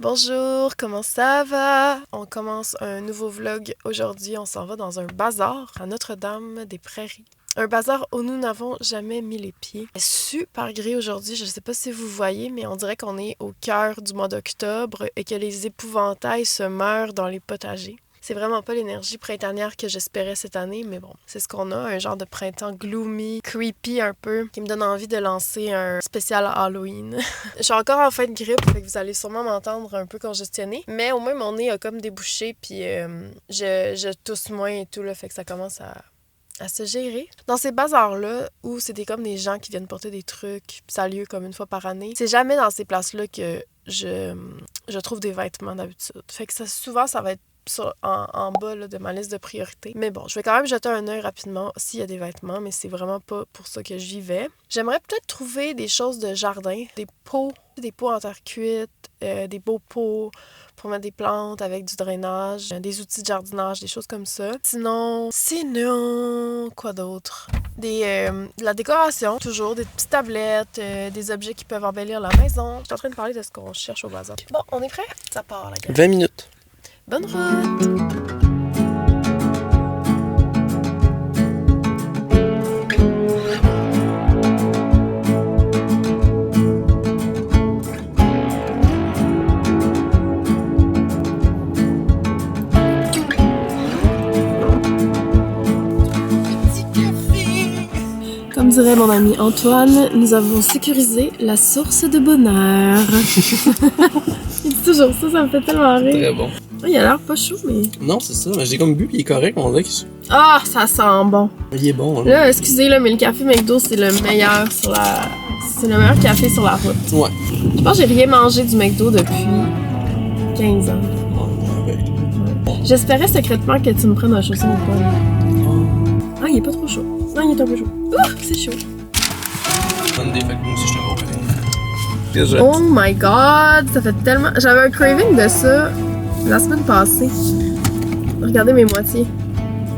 Bonjour, comment ça va? On commence un nouveau vlog aujourd'hui. On s'en va dans un bazar à Notre-Dame-des-Prairies. Un bazar où nous n'avons jamais mis les pieds. Super gris aujourd'hui, je ne sais pas si vous voyez, mais on dirait qu'on est au cœur du mois d'octobre et que les épouvantails se meurent dans les potagers. C'est vraiment pas l'énergie printanière que j'espérais cette année, mais bon, c'est ce qu'on a, un genre de printemps gloomy, creepy un peu, qui me donne envie de lancer un spécial Halloween. Je suis encore en fin de grippe, fait que vous allez sûrement m'entendre un peu congestionné, mais au moins mon nez a comme débouché, puis je tousse moins et tout, là, fait que ça commence à se gérer. Dans ces bazars-là, où c'était comme des gens qui viennent porter des trucs, puis ça a lieu comme une fois par année, c'est jamais dans ces places-là que je trouve des vêtements d'habitude. Fait que souvent, ça va être en bas là, de ma liste de priorités. Mais bon, je vais quand même jeter un œil rapidement s'il y a des vêtements, mais c'est vraiment pas pour ça que j'y vais. J'aimerais peut-être trouver des choses de jardin, des pots en terre cuite, des beaux pots pour mettre des plantes avec du drainage, des outils de jardinage, des choses comme ça. Sinon, quoi d'autre? De la décoration, toujours, des petites tablettes, des objets qui peuvent embellir la maison. Je suis en train de parler de ce qu'on cherche au bazar. Bon, on est prêt? Ça part, la gueule. 20 minutes. Bonne route! Comme dirait mon ami Antoine, nous avons sécurisé la source de bonheur. Il dit toujours ça, ça me fait tellement rire. Très bon. Il a l'air pas chaud, mais... Non, c'est ça. Mais j'ai comme bu, puis il est correct, on dirait qu'il... Ah, ça sent bon. Il est bon, Là, excusez, là, mais le café McDo, c'est le meilleur sur la... C'est le meilleur café sur la route. Ouais. Je pense que j'ai rien mangé du McDo depuis 15 ans. Ouais. J'espérais secrètement que tu me prennes un chausson au poil. Ah, il est pas trop chaud. Non, il est un peu chaud. Ouh, c'est chaud. Bonne idée, fait que moi aussi, je te vois. Oh my god, ça fait tellement... J'avais un craving de ça la semaine passée. Regardez mes moitiés.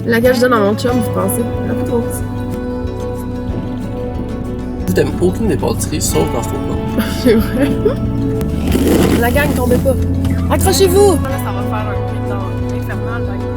Laquelle je donne à mon chum, vous pensez? Un peu trop petit. Tu t'aimes aucune des pâtisseries, sauf dans ce truc-là. C'est vrai. La gang, tombez pas. Accrochez-vous! Là, ça va faire un bruit dans infernal, la gang.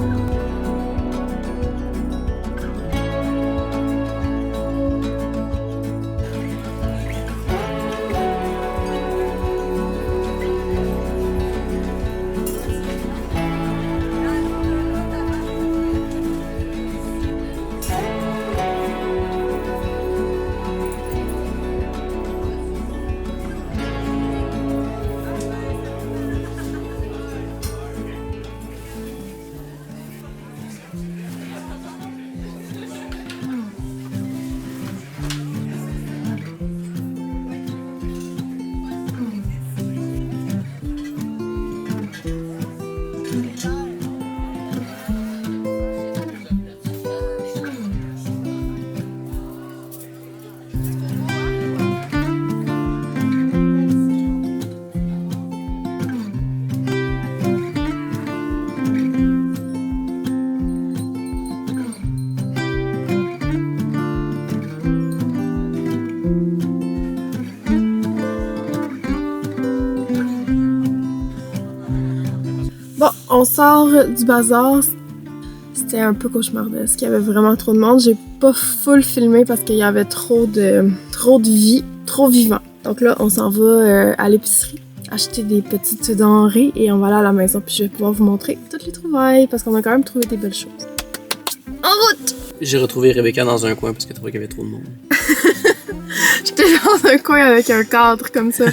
Bon, on sort du bazar. C'était un peu cauchemardesque. Il y avait vraiment trop de monde. J'ai pas full filmé parce qu'il y avait trop de vie, trop vivant. Donc là, on s'en va à l'épicerie, acheter des petites denrées et on va aller à la maison. Puis je vais pouvoir vous montrer toutes les trouvailles parce qu'on a quand même trouvé des belles choses. En route! J'ai retrouvé Rebecca dans un coin parce qu'elle trouvait qu'il y avait trop de monde. J'étais dans un coin avec un cadre comme ça.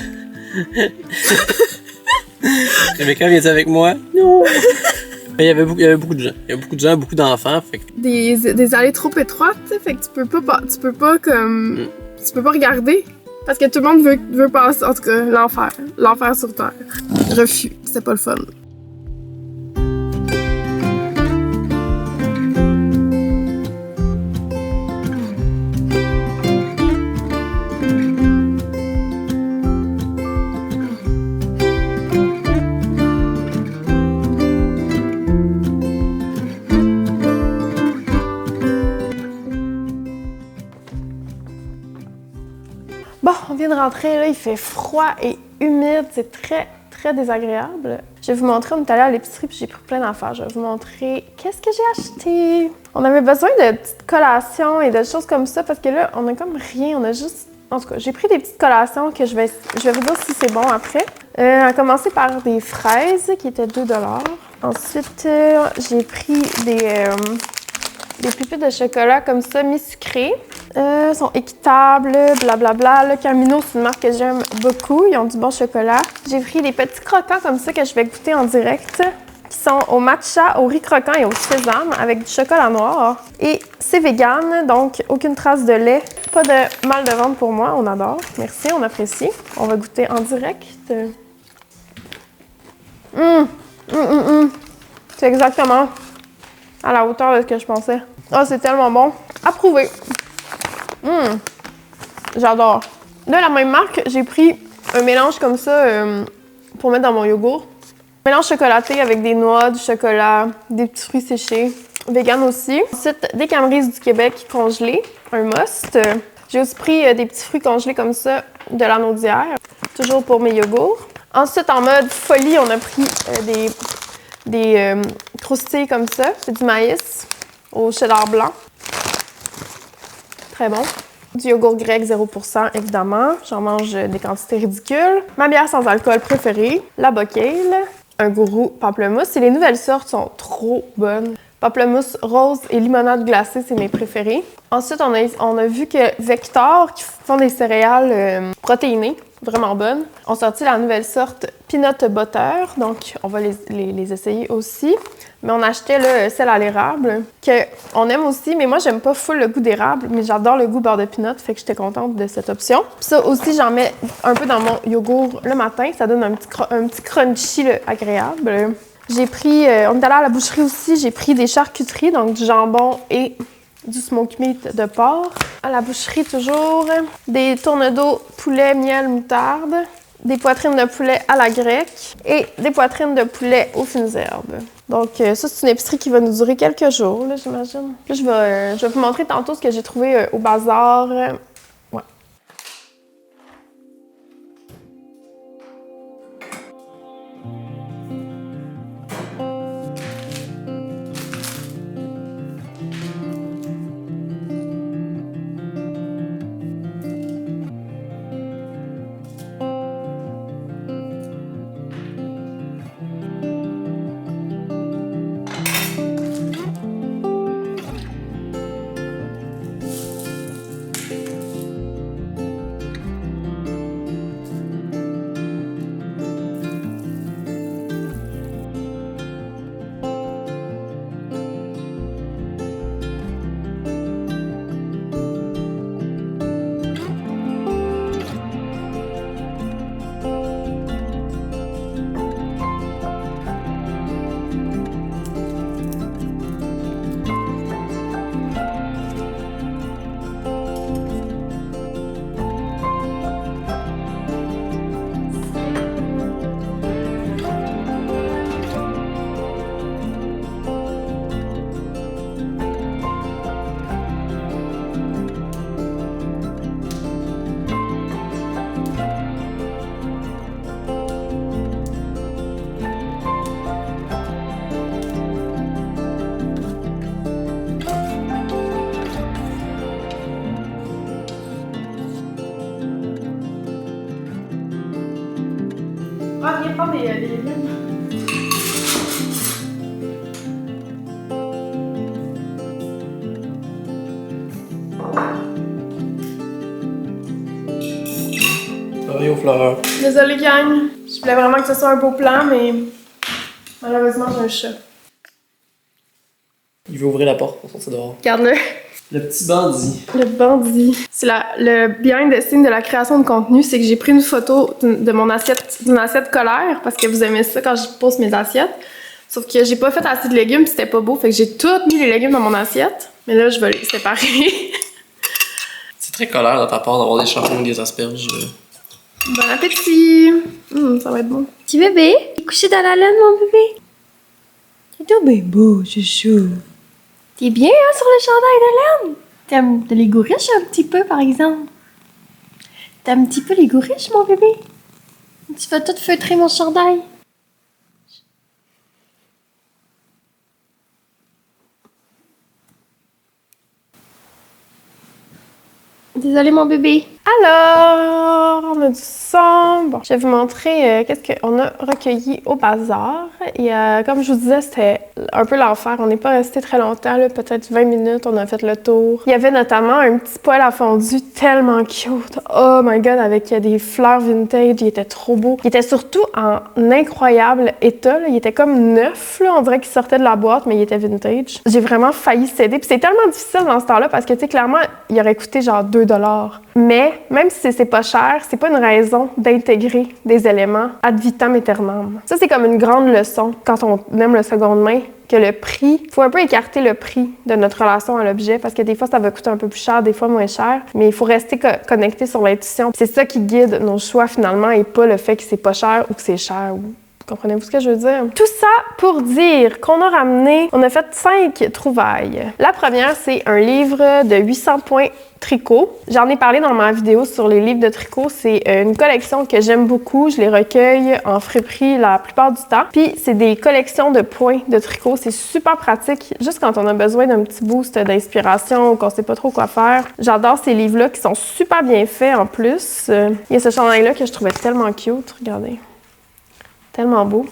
Rebecca, viens-tu avec moi? Non! Il y avait beaucoup de gens. Il y avait beaucoup de gens, beaucoup d'enfants. Fait que... Des allées trop étroites, tu sais, fait que tu peux pas comme... Tu peux pas regarder. Parce que tout le monde veut passer, en tout cas, l'enfer. L'enfer sur Terre. Refus. C'était pas le fun. Bon, on vient de rentrer, là, il fait froid et humide, c'est très très désagréable. Je vais vous montrer, on est allé à l'épicerie puis j'ai pris plein d'affaires. Je vais vous montrer qu'est-ce que j'ai acheté. On avait besoin de petites collations et de choses comme ça parce que là, on a comme rien, on a juste... En tout cas, j'ai pris des petites collations que je vais vous dire si c'est bon après. On a commencé par des fraises qui étaient 2 $. Ensuite, j'ai pris des pépites de chocolat comme ça, mi-sucrées. Sont équitables, blablabla. Le Camino, c'est une marque que j'aime beaucoup. Ils ont du bon chocolat. J'ai pris des petits croquants comme ça que je vais goûter en direct, qui sont au matcha, au riz croquant et au sésame avec du chocolat noir. Et c'est vegan, donc aucune trace de lait. Pas de mal de ventre pour moi, on adore. Merci, on apprécie. On va goûter en direct. C'est exactement à la hauteur de ce que je pensais. Ah, c'est tellement bon. Approuvé. J'adore. De la même marque, j'ai pris un mélange comme ça pour mettre dans mon yogourt. Mélange chocolaté avec des noix, du chocolat, des petits fruits séchés. Vegan aussi. Ensuite, des Camerise du Québec congelés. Un must. J'ai aussi pris des petits fruits congelés comme ça, de la naudière. Toujours pour mes yogourts. Ensuite, en mode folie, on a pris des croustilles comme ça. C'est du maïs au cheddar blanc. Très bon. Du yogourt grec 0%, évidemment. J'en mange des quantités ridicules. Ma bière sans alcool préférée, la Bocale. Un gourou pamplemousse. Et les nouvelles sortes sont trop bonnes. Pamplemousse rose et limonade glacée, c'est mes préférés. Ensuite, on a vu que Vector, qui font des céréales protéinées, vraiment bonnes, ont sorti la nouvelle sorte Peanut Butter. Donc, on va les essayer aussi. Mais on achetait là, celle à l'érable, qu'on aime aussi. Mais moi, j'aime pas full le goût d'érable, mais j'adore le goût beurre de peanut, fait que j'étais contente de cette option. Puis ça aussi, j'en mets un peu dans mon yogourt le matin. Ça donne un petit crunchy là, agréable. J'ai pris, on est allé à la boucherie aussi, j'ai pris des charcuteries, donc du jambon et du smoked meat de porc. À la boucherie toujours, des tournedos poulet, miel, moutarde, des poitrines de poulet à la grecque et des poitrines de poulet aux fines herbes. Donc ça, c'est une épicerie qui va nous durer quelques jours, là, j'imagine. Là, je vais vous montrer tantôt ce que j'ai trouvé au bazar. Ouais. Ah, viens prendre des légumes. Pareil aux fleurs. Désolée, gang. Je voulais vraiment que ce soit un beau plan, mais malheureusement, j'ai un chat. Il veut ouvrir la porte pour sortir dehors. Regarde-le. Le petit bandit. Le bandit. C'est le behind the scene de la création de contenu, c'est que j'ai pris une photo d'une assiette colère, parce que vous aimez ça quand je pose mes assiettes. Sauf que j'ai pas fait assez de légumes, c'était pas beau, fait que j'ai tout mis les légumes dans mon assiette. Mais là, je vais les séparer. C'est très colère de ta part d'avoir des champignons et des asperges. Bon appétit! Ça va être bon. Petit bébé, t'es couché dans la laine, mon bébé? T'es tout bien beau, chouchou. T'es bien, hein, sur le chandail de laine? T'aimes les gourriches un petit peu, par exemple? T'aimes un petit peu les gourriches, mon bébé? Tu vas tout feutrer mon chandail. Désolée, mon bébé. Alors, on a du son. Bon, je vais vous montrer qu'est-ce qu'on a recueilli au bazar. Et comme je vous disais, c'était un peu l'enfer. On n'est pas resté très longtemps, peut-être 20 minutes. On a fait le tour. Il y avait notamment un petit poêle à fondu tellement cute. Oh my god, avec des fleurs vintage. Il était trop beau. Il était surtout en incroyable état. Là. Il était comme neuf. Là. On dirait qu'il sortait de la boîte, mais il était vintage. J'ai vraiment failli céder. Puis c'est tellement difficile dans ce temps-là parce que, tu sais, clairement, il aurait coûté genre 2 $. Mais même si c'est pas cher, c'est pas une raison d'intégrer des éléments ad vitam aeternam. Ça, c'est comme une grande leçon quand on aime le seconde main, que le prix, faut un peu écarter le prix de notre relation à l'objet parce que des fois, ça va coûter un peu plus cher, des fois moins cher, mais il faut rester connecté sur l'intuition. C'est ça qui guide nos choix finalement et pas le fait que c'est pas cher ou que c'est cher. Comprenez-vous ce que je veux dire? Tout ça pour dire qu'on a ramené, on a fait 5 trouvailles. La première, c'est un livre de 800 points tricot. J'en ai parlé dans ma vidéo sur les livres de tricot. C'est une collection que j'aime beaucoup. Je les recueille en friperie la plupart du temps. Puis, c'est des collections de points de tricot. C'est super pratique, juste quand on a besoin d'un petit boost d'inspiration ou qu'on sait pas trop quoi faire. J'adore ces livres-là qui sont super bien faits en plus. Il y a ce chandail-là que je trouvais tellement cute. Regardez. Tellement beau.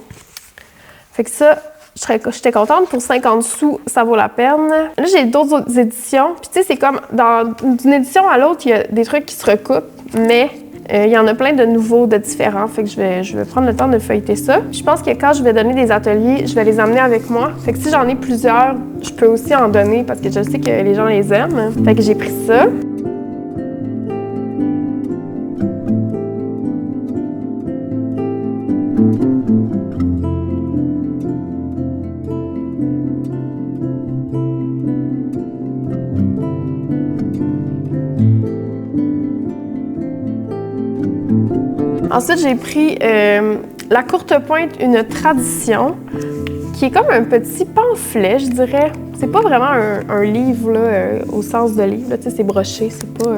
Fait que ça, j'étais contente. Pour 50 sous, ça vaut la peine. Là, j'ai d'autres éditions. Puis tu sais, c'est comme d'une édition à l'autre, il y a des trucs qui se recoupent, mais il y en a plein de nouveaux, de différents. Fait que je vais prendre le temps de feuilleter ça. Je pense que quand je vais donner des ateliers, je vais les amener avec moi. Fait que si j'en ai plusieurs, je peux aussi en donner parce que je sais que les gens les aiment. Fait que j'ai pris ça. Ensuite, j'ai pris La courte pointe, une tradition, qui est comme un petit pamphlet, je dirais. C'est pas vraiment un livre là, au sens de livre. Tu sais, c'est broché, c'est pas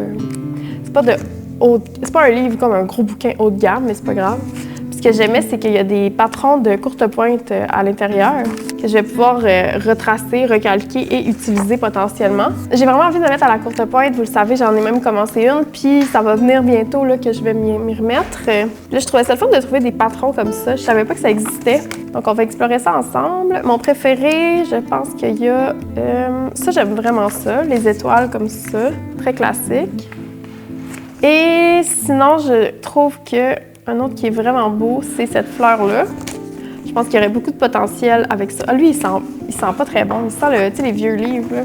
un livre comme un gros bouquin haut de gamme, mais c'est pas grave. Puis ce que j'aimais, c'est qu'il y a des patrons de courte pointe à l'intérieur que je vais pouvoir retracer, recalquer et utiliser potentiellement. J'ai vraiment envie de me mettre à la courte pointe, vous le savez, j'en ai même commencé une, puis ça va venir bientôt là, que je vais m'y remettre. Là, je trouvais ça le fun de trouver des patrons comme ça. Je savais pas que ça existait, donc on va explorer ça ensemble. Mon préféré, je pense qu'il y a... ça, j'aime vraiment ça, les étoiles comme ça, très classique. Et sinon, je trouve que un autre qui est vraiment beau, c'est cette fleur-là. Je pense qu'il y aurait beaucoup de potentiel avec ça. Ah, lui, il sent pas très bon. Il sent les vieux livres, là.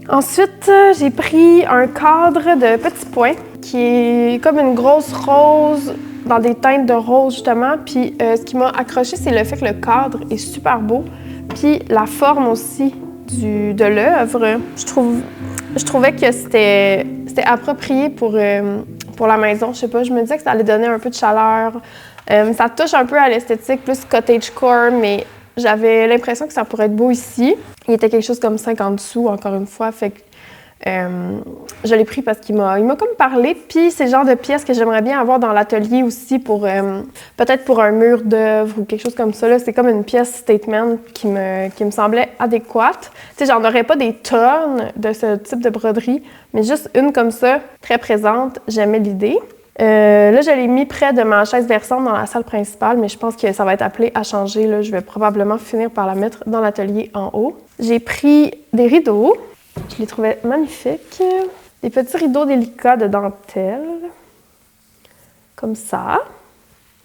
Ensuite, j'ai pris un cadre de petits points qui est comme une grosse rose dans des teintes de rose justement. Puis ce qui m'a accroché, c'est le fait que le cadre est super beau. Puis la forme aussi de l'œuvre. Je trouvais que c'était approprié pour la maison. Je sais pas, je me disais que ça allait donner un peu de chaleur. Ça touche un peu à l'esthétique plus cottagecore, mais j'avais l'impression que ça pourrait être beau ici. Il était quelque chose comme 50 sous, encore une fois, fait que je l'ai pris parce qu'il m'a comme parlé. Puis c'est le genre de pièce que j'aimerais bien avoir dans l'atelier aussi pour peut-être pour un mur d'œuvre ou quelque chose comme ça. C'est comme une pièce statement qui me semblait adéquate. Tu sais, j'en aurais pas des tonnes de ce type de broderie, mais juste une comme ça, très présente. J'aimais l'idée. Là, je l'ai mis près de ma chaise versante dans la salle principale, mais je pense que ça va être appelé à changer. Là. Je vais probablement finir par la mettre dans l'atelier en haut. J'ai pris des rideaux. Je les trouvais magnifiques. Des petits rideaux délicats de dentelle. Comme ça.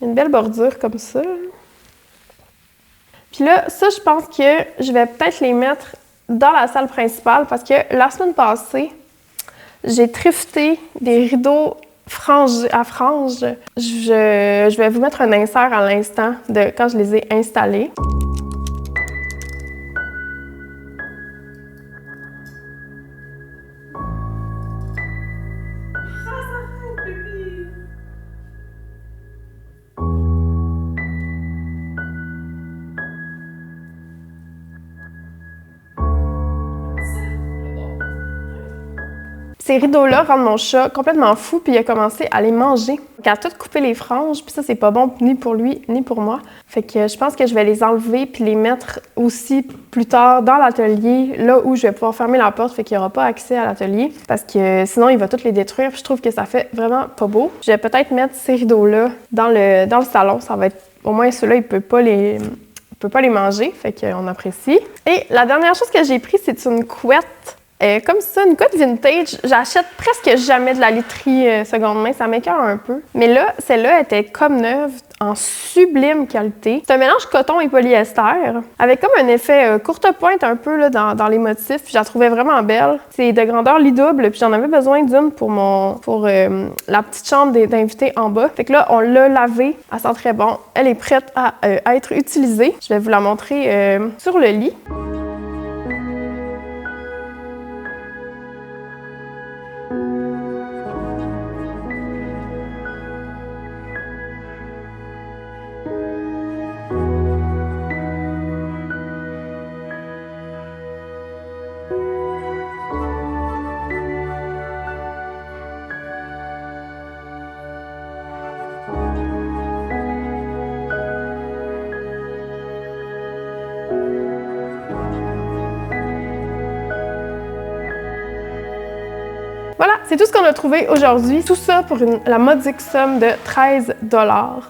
Une belle bordure comme ça. Puis là, ça, je pense que je vais peut-être les mettre dans la salle principale parce que la semaine passée, j'ai thrifté des rideaux à franges. Je vais vous mettre un insert à l'instant de quand je les ai installés. Ces rideaux-là rendent mon chat complètement fou, puis il a commencé à les manger. Il a tout coupé les franges, puis ça, c'est pas bon ni pour lui, ni pour moi. Fait que je pense que je vais les enlever puis les mettre aussi plus tard dans l'atelier, là où je vais pouvoir fermer la porte, fait qu'il n'y aura pas accès à l'atelier, parce que sinon, il va tout les détruire, puis je trouve que ça fait vraiment pas beau. Je vais peut-être mettre ces rideaux-là dans le salon, ça va être... Au moins, ceux-là, il peut pas les manger, fait qu'on apprécie. Et la dernière chose que j'ai pris, c'est une couette. Comme ça, une couette vintage, j'achète presque jamais de la literie seconde main, ça m'écoeure un peu. Mais là, celle-là était comme neuve, en sublime qualité. C'est un mélange coton et polyester, avec comme un effet courte pointe un peu là, dans les motifs. Je la trouvais vraiment belle. C'est de grandeur lit double, puis j'en avais besoin d'une pour la petite chambre d'invités en bas. Fait que là, on l'a lavée, elle sent très bon. Elle est prête à être utilisée. Je vais vous la montrer sur le lit. Voilà, c'est tout ce qu'on a trouvé aujourd'hui. Tout ça pour la modique somme de 13 $.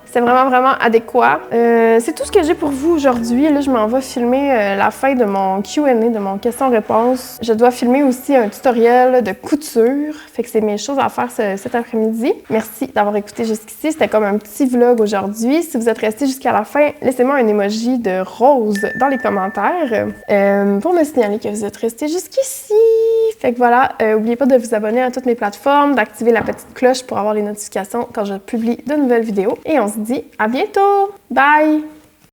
C'est vraiment adéquat. C'est tout ce que j'ai pour vous aujourd'hui. Là, je m'en vais filmer la fin de mon Q&A, de mon question-réponse. Je dois filmer aussi un tutoriel de couture. Fait que c'est mes choses à faire cet après-midi. Merci d'avoir écouté jusqu'ici. C'était comme un petit vlog aujourd'hui. Si vous êtes resté jusqu'à la fin, laissez-moi un emoji de rose dans les commentaires pour me signaler que vous êtes resté jusqu'ici. Fait que voilà, n'oubliez pas de vous abonner à toutes mes plateformes, d'activer la petite cloche pour avoir les notifications quand je publie de nouvelles vidéos. Et on se dit à bientôt! Bye!